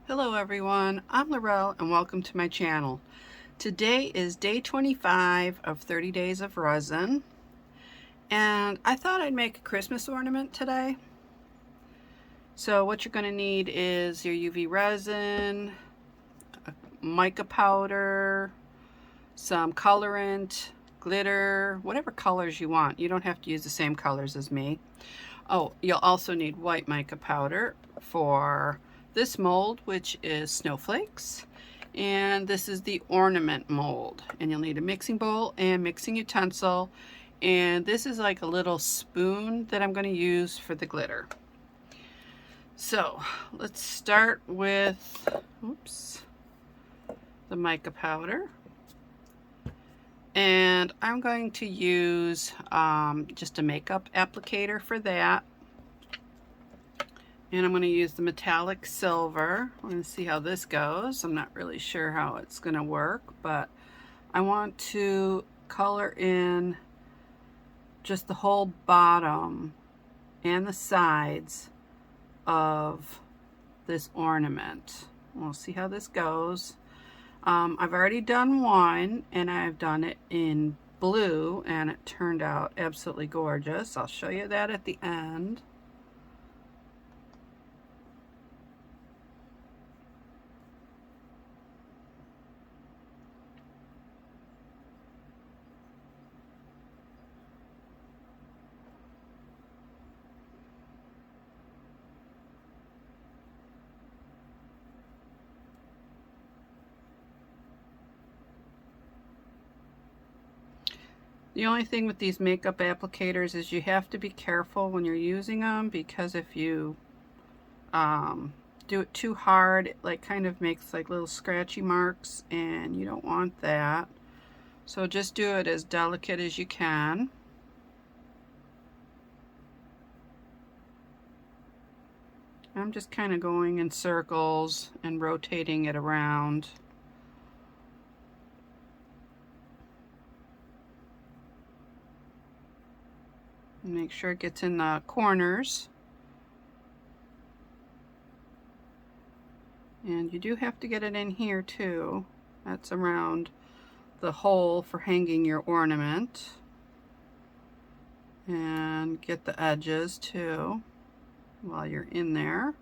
Hello everyone, I'm Laurel and welcome to my channel. Today is day 25 of 30 Days of Resin, and I thought I'd make a Christmas ornament today. So what you're going to need is your UV resin, a mica powder, some colorant, glitter, whatever colors you want. You don't have to use the same colors as me. Oh, you'll also need white mica powder for this mold, which is Snowflakes. And this is the Ornament mold. And you'll need a mixing bowl and mixing utensil. And this is like a little spoon that I'm going to use for the glitter. So let's start with, the mica powder. And I'm going to use just a makeup applicator for that. And I'm going to use the metallic silver. I'm going to see how this goes. I'm not really sure how it's going to work, but I want to color in just the whole bottom and the sides of this ornament. We'll see how this goes. I've already done one, and I've done it in blue, and it turned out absolutely gorgeous. I'll show you that at the end. The only thing with these makeup applicators is you have to be careful when you're using them, because if you do it too hard, it like kind of makes like little scratchy marks, and you don't want that. So just do it as delicate as you can. I'm just kind of going in circles and rotating it around. Make sure it gets in the corners. And you do have to get it in here too. That's around the hole for hanging your ornament. And get the edges too while you're in there.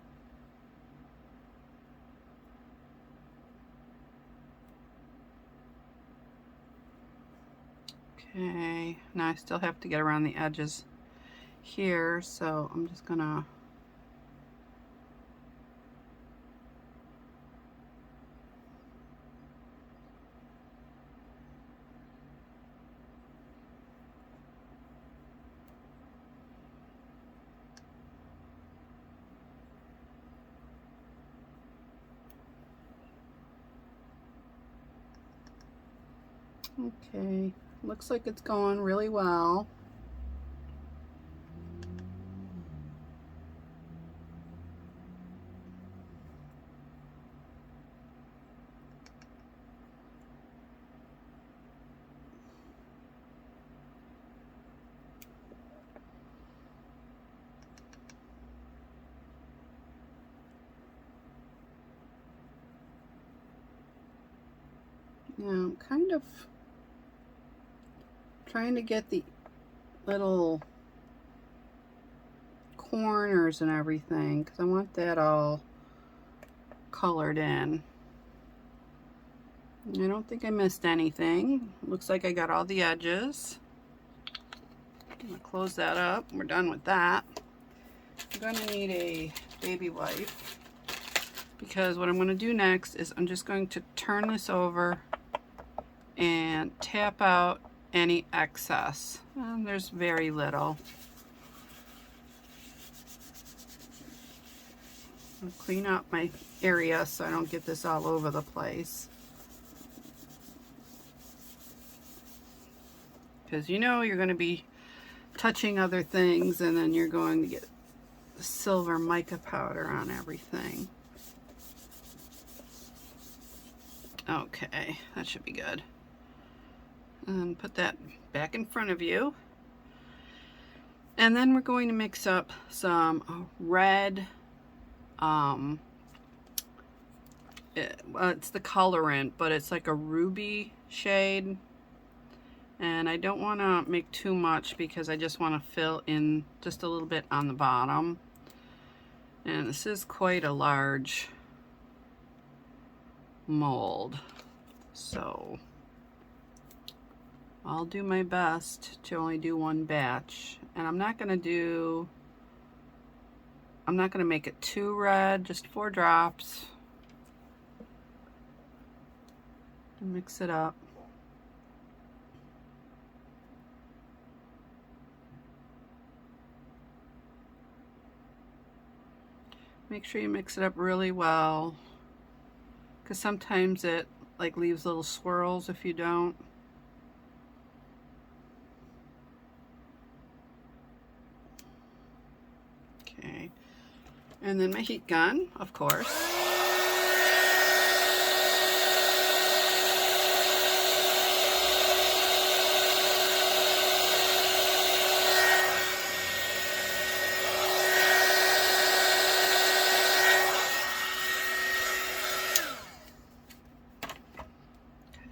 Okay, now I still have to get around the edges here, so I'm just gonna okay, looks like it's going really well. Now I'm kind of trying to get the little corners and everything, because I want that all colored in. I don't think I missed anything. Looks like I got all the edges. I'm gonna close that up. We're done with that. I'm gonna need a baby wipe, because what I'm gonna do next is I'm just going to turn this over and tap out any excess. And there's very little. I'll clean up my area so I don't get this all over the place. Because you know you're going to be touching other things, and then you're going to get the silver mica powder on everything. Okay, that should be good. And put that back in front of you. And then we're going to mix up some red It's the colorant, but it's like a ruby shade. And I don't want to make too much because I just want to fill in just a little bit on the bottom. And this is quite a large mold, so I'll do my best to only do one batch. And I'm not going to make it too red, just 4 drops. And mix it up. Make sure you mix it up really well, because sometimes it like leaves little swirls if you don't. Okay, and then my heat gun, of course.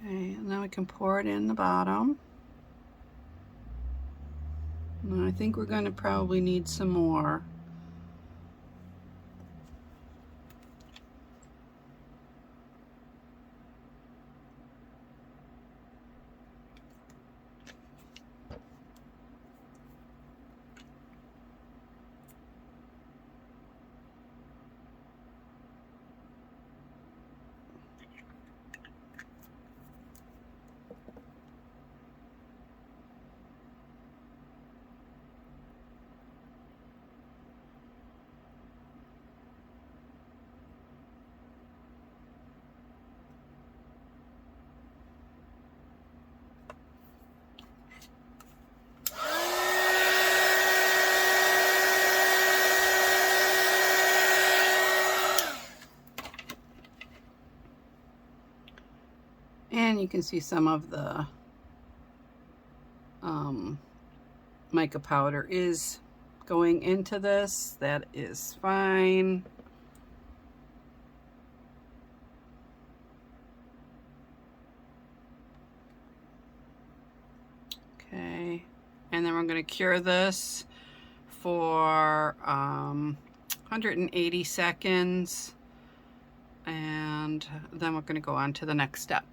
Okay, and then we can pour it in the bottom. And I think we're going to probably need some more. And you can see some of the mica powder is going into this. That is fine. Okay, and then we're going to cure this for 180 seconds, and then we're going to go on to the next step.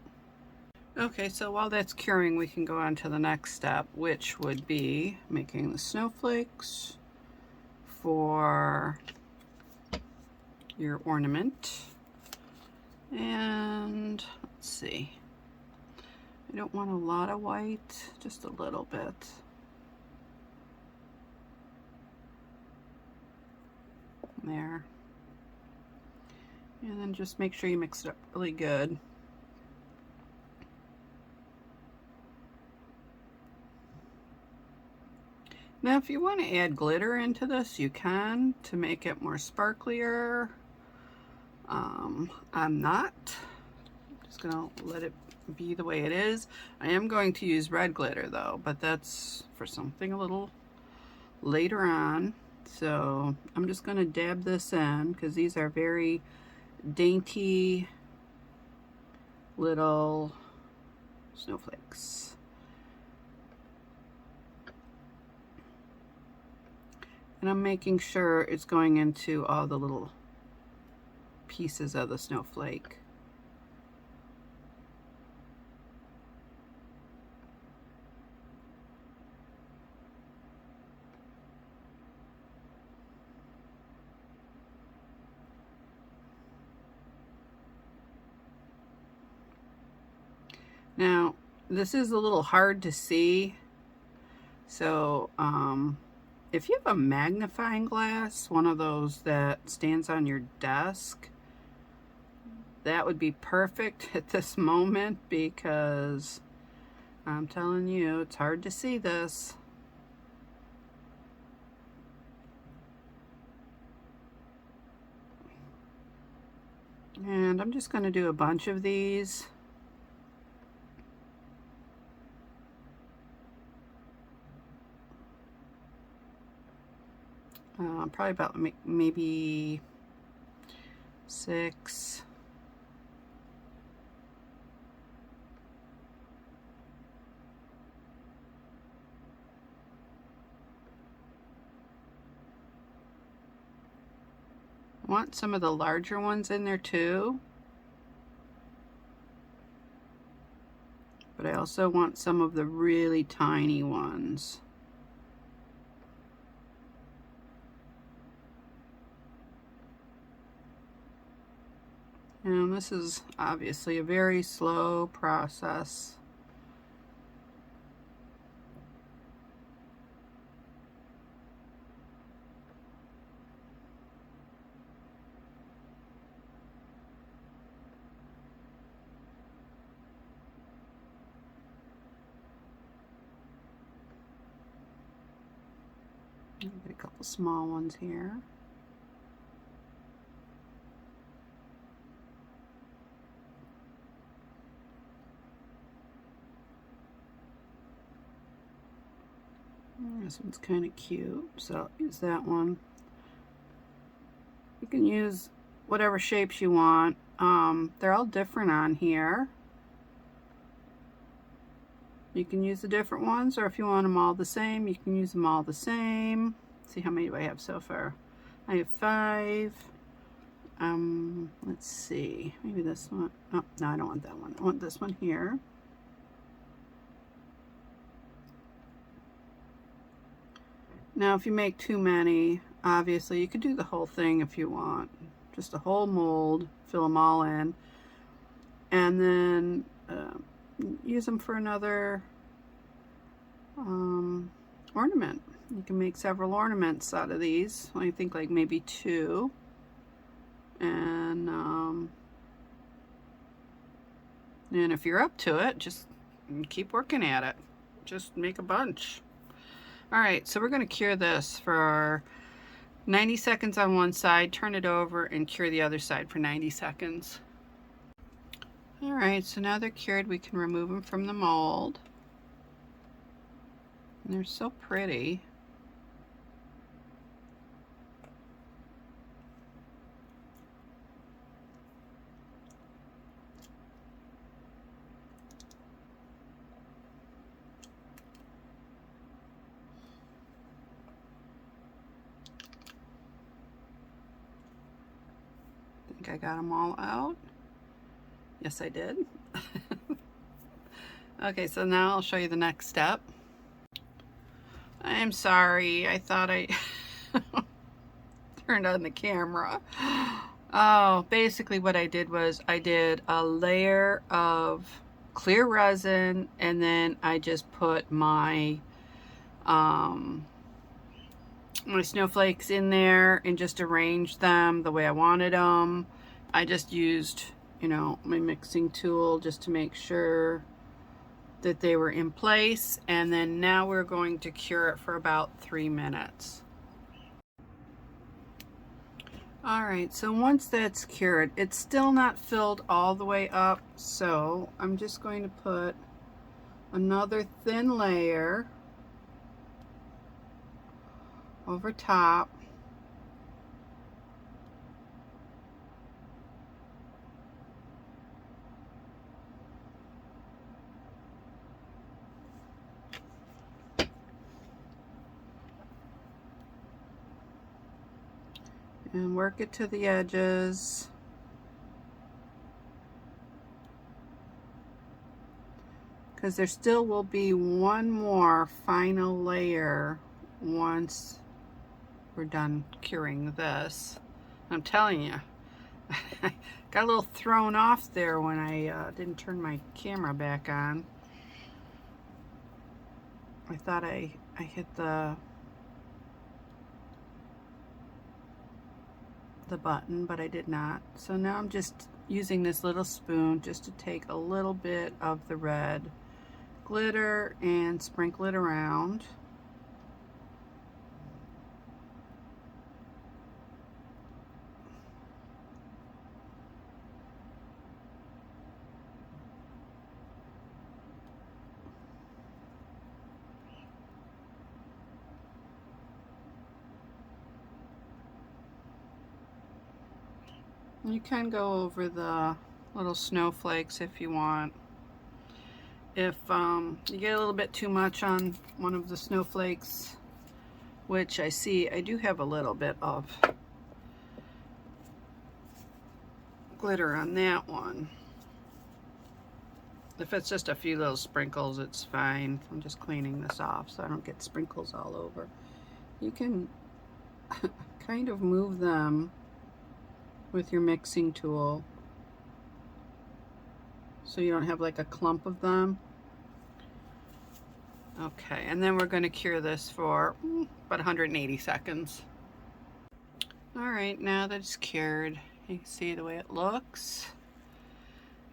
Okay, so while that's curing, we can go on to the next step, which would be making the snowflakes for your ornament. And let's see, I don't want a lot of white, just a little bit. There. And then just make sure you mix it up really good. Now, if you want to add glitter into this, you can, to make it more sparklier. I'm not. I'm just gonna let it be the way it is. I am going to use red glitter though, but that's for something a little later on. So I'm just gonna dab this in because these are very dainty little snowflakes. And I'm making sure it's going into all the little pieces of the snowflake. Now, this is a little hard to see, so if you have a magnifying glass, one of those that stands on your desk, that would be perfect at this moment, because I'm telling you, it's hard to see this. And I'm just going to do a bunch of these. Probably about maybe 6. I want some of the larger ones in there too. But I also want some of the really tiny ones. And this is obviously a very slow process. I'll get a couple small ones here. This one's kind of cute, so I'll use that one. You can use whatever shapes you want. They're all different on here. You can use the different ones, or if you want them all the same, you can use them all the same. See, how many do I have so far? I have 5. Let's see, maybe this one. Oh, no, I don't want that one. I want this one here. Now, if you make too many, obviously you could do the whole thing if you want. Just a whole mold, fill them all in, and then use them for another ornament. You can make several ornaments out of these. I think like maybe 2. And if you're up to it, just keep working at it. Just make a bunch. All right, so we're going to cure this for 90 seconds on one side, turn it over, and cure the other side for 90 seconds. All right, so now they're cured, we can remove them from the mold. And they're so pretty. I got them all out. Yes, I did. Okay, so now I'll show you the next step. I'm sorry, I thought I turned on the camera. Oh, basically what I did was I did a layer of clear resin, and then I just put my my snowflakes in there and just arranged them the way I wanted them. I just used, you know, my mixing tool just to make sure that they were in place. And then now we're going to cure it for about 3 minutes. All right, so once that's cured, it's still not filled all the way up, so I'm just going to put another thin layer over top. And work it to the edges. Because there still will be one more final layer once we're done curing this. I'm telling you, I got a little thrown off there when I didn't turn my camera back on. I thought I hit the button, but I did not. So now I'm just using this little spoon just to take a little bit of the red glitter and sprinkle it around. You can go over the little snowflakes if you want. If you get a little bit too much on one of the snowflakes, which I see I do have a little bit of glitter on that one. If it's just a few little sprinkles, it's fine. I'm just cleaning this off so I don't get sprinkles all over. You can kind of move them with your mixing tool so you don't have like a clump of them. Okay, and then we're going to cure this for about 180 seconds. All right, now that it's cured, you can see the way it looks.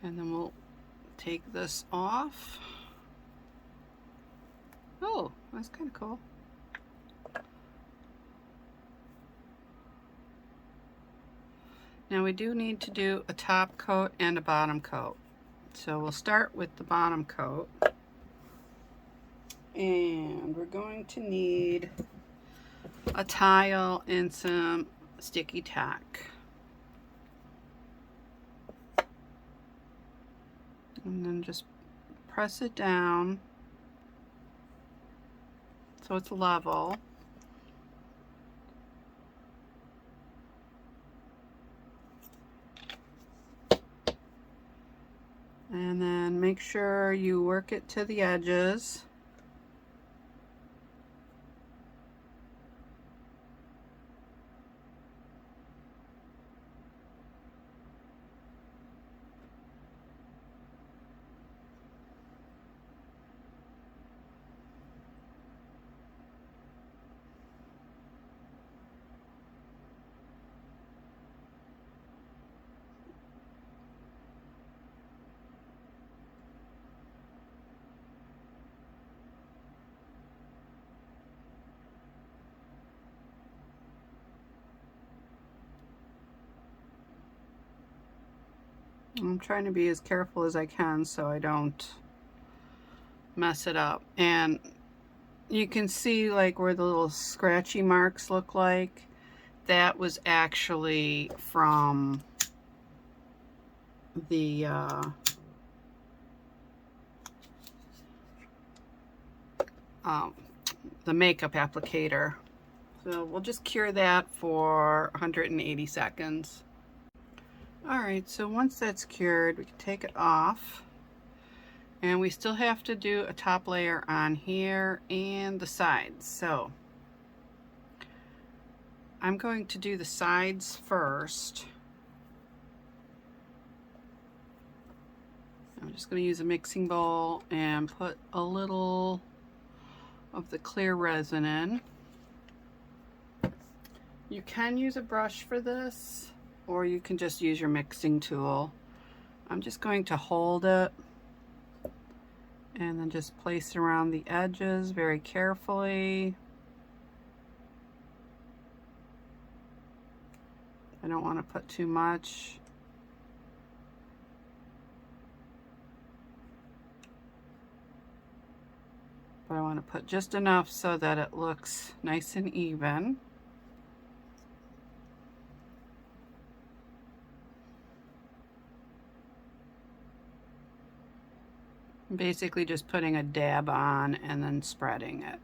And then we'll take this off. Oh, that's kind of cool. Now we do need to do a top coat and a bottom coat. So we'll start with the bottom coat. And we're going to need a tile and some sticky tack. And then just press it down so it's level. And then make sure you work it to the edges. I'm trying to be as careful as I can so I don't mess it up. And you can see like where the little scratchy marks look like. That was actually from the makeup applicator. So we'll just cure that for 180 seconds. Alright, so once that's cured, we can take it off. And we still have to do a top layer on here and the sides. So I'm going to do the sides first. I'm just going to use a mixing bowl and put a little of the clear resin in. You can use a brush for this, or you can just use your mixing tool. I'm just going to hold it and then just place it around the edges very carefully. I don't want to put too much. But I want to put just enough so that it looks nice and even. Basically just putting a dab on and then spreading it.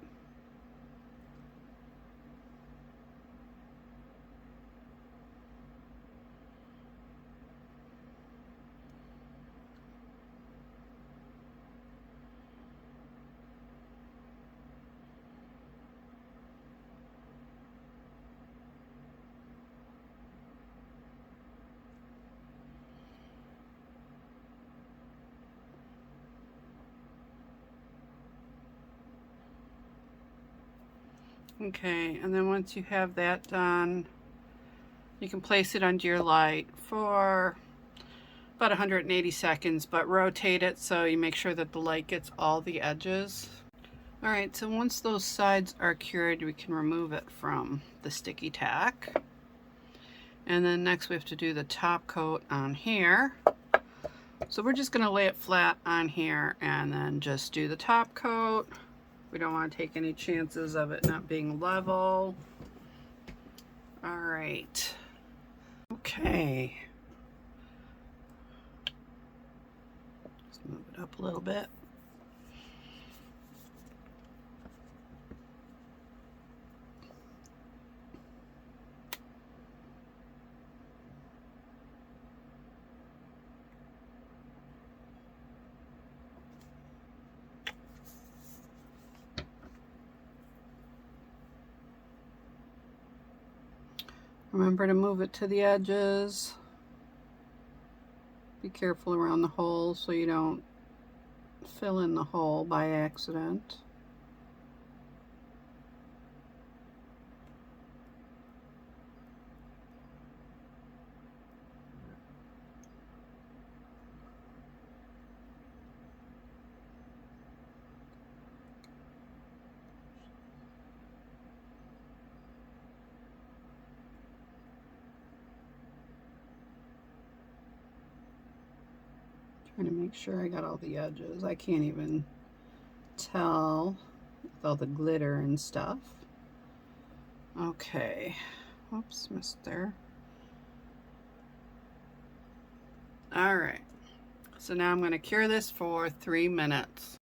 Okay, and then once you have that done, you can place it under your light for about 180 seconds, but rotate it so you make sure that the light gets all the edges. All right, so once those sides are cured, we can remove it from the sticky tack. And then next we have to do the top coat on here. So we're just gonna lay it flat on here and then just do the top coat. We don't want to take any chances of it not being level. All right. Okay. Just move it up a little bit. Remember to move it to the edges. Be careful around the hole so you don't fill in the hole by accident. Trying to make sure I got all the edges. I can't even tell with all the glitter and stuff. Okay. Whoops, missed there. All right. So now I'm going to cure this for 3 minutes.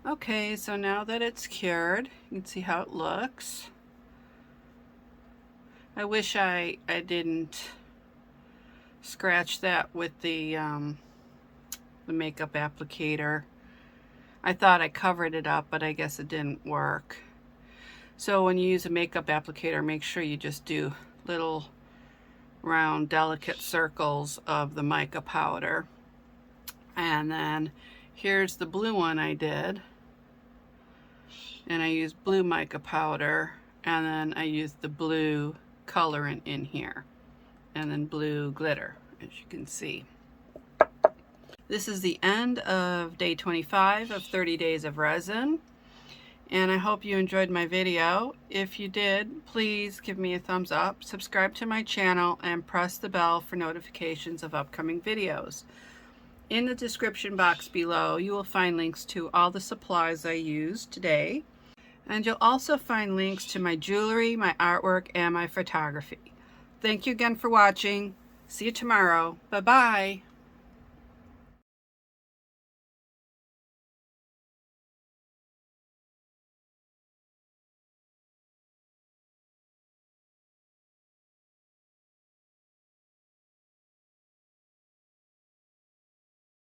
Okay, so now that it's cured, you can see how it looks. I wish I didn't scratch that with the makeup applicator. I thought I covered it up, but I guess it didn't work. So when you use a makeup applicator, make sure you just do little round delicate circles of the mica powder. And then here's the blue one I did. And I used blue mica powder, and then I used the blue colorant in here, and then blue glitter, as you can see. This is the end of day 25 of 30 days of resin, and I hope you enjoyed my video. If you did, please give me a thumbs up, subscribe to my channel, and press the bell for notifications of upcoming videos. In the description box below, you will find links to all the supplies I used today, and you'll also find links to my jewelry, my artwork, and my photography. Thank you again for watching. See you tomorrow. Bye-bye.